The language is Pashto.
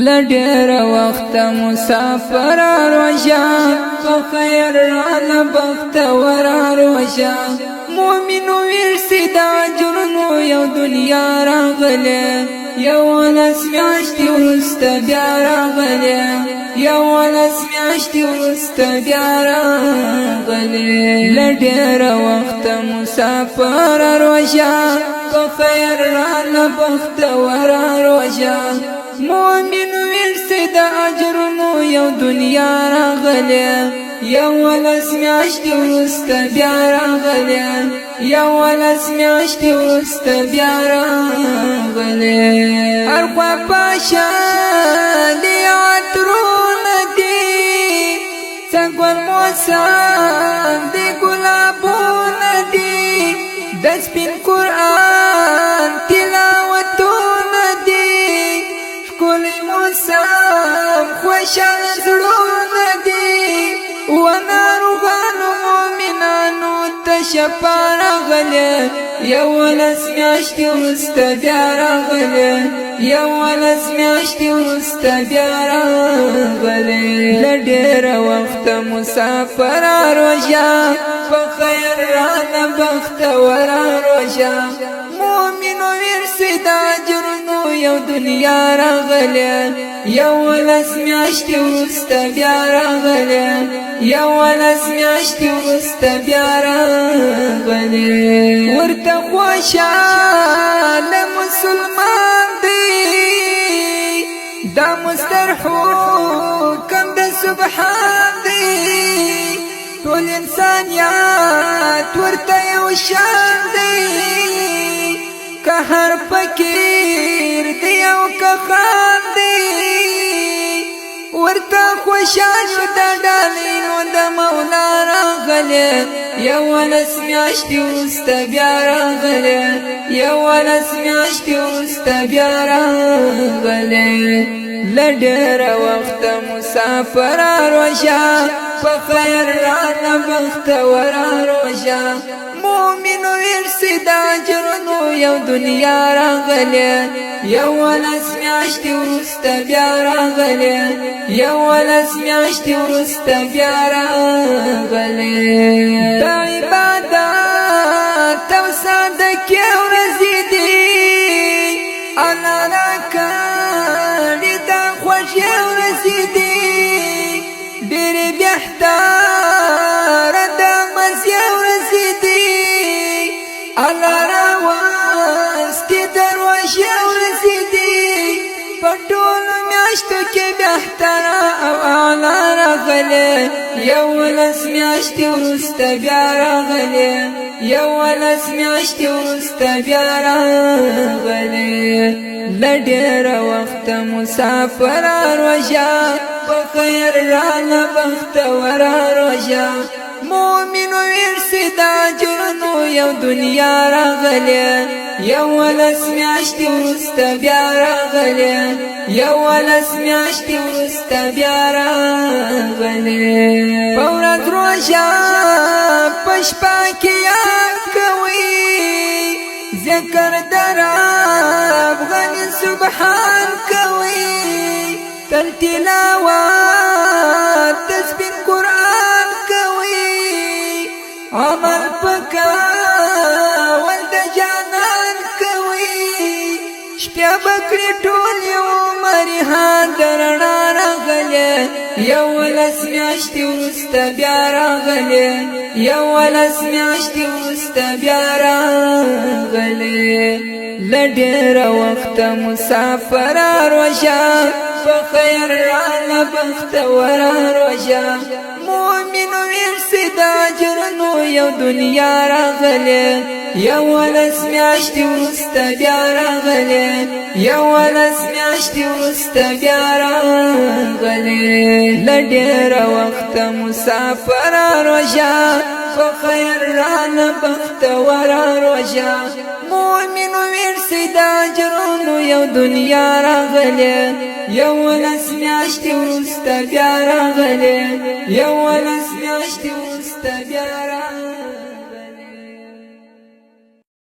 لډیر وخت مسافر روجا په خیر را بخت ور روجا مؤمن ورسی دا جرنو یو دنیا راغله یو لاس میاشتي ورست بیا راغله یو لاس میاشتي ورست بیا راغله لډیر وخت مسافر روجا په خیر را بخت ور روجا مؤمن ورسی دا اجرنو یو دنیا راغله یو لاس میاشتي ورست بیا راغله یو لاس میاشتي ورست بیا راغله هر خوا پاشا دی عطرون دی څنګه موسم دی ګلابون دی د سپین قرآن تلاوتون دی ښکلی موسم خوشحال زړونه دی وناروغانو مؤمنانو ته شفا راغله یو لاس میاشتي وروسته بیا راغله یو لاس میاشتي وروسته بیا راغله له ډېره وخته مسافر روژه په خیر رانه بختور روژه مؤمن ورسی دا اجرنو یو دنیا راغله یو لاس میاشتي وروسته بیا راغله یو لاس میاشتي وروسته بیا راغله ورته خوشاله مسلمان دی دا مسترحم د سبحان دی ټول انسانیت ورته یو شان دی که هر فقیر دی او که خان دی ورته خوشحال د ډالینو د مولا راغله یو لاس میاشتي وروسته بیا راغله یو لاس میاشتي وروسته بیا راغله له ډېره وخته مسافر روژه په خیر رانه بختور روژه مؤمن ورسی دا اجرنو یو دنیا راغله یو لاس میاشتي وروسته بیا راغله یو لاس میاشتي وروسته بیا راغله دا عبادت او صدقې ورځې دي الله راکړي دا خوښې ورځې دي ډېرې بهتره د مزې ورځې دي الله راوستي دروازې ورځې دي په ټولو میاشتو کې بهتره او اعلی راغله یو لاس میاشتي وروسته بیا راغله یو لاس میاشتي وروسته بیا راغله له ډېره وخته مسافر روژه په خیر رانه بختور روژه مؤمن ورسی دا اجرنو یو دنیا راغله یو لاس میاشتي وروسته بیا راغله یو لاس میاشتي وروسته بیا راغله په ورځ روژه په شپه کې یاد کوي ذکر در رب غني سبحان کوي تل تلاوت تسبیح قرآن کوي عمل پکا ولد جانان کوي شپه بکړي ټول یو مریحان درنا راغله یو لاس میاشتي وروسته بیا راغله یو لاس میاشتي وروسته بیا راغله له ډېره وخته مسافر روژه په خیر رانه بختور روژه مؤمن ورسی دا اجرنو یو دنیا راغله یو لاس میاشتي وروسته بیا راغله یو لاس میاشتي وروسته بیا راغله له ډېره وخته مسافر روژه په خیر رانه بختور روژه مؤمن ورسی دا اجرنو یو دنیا راغله یو لاس میاشتي وروسته بیا راغله یو لاس میاشتي وروسته بیا راغله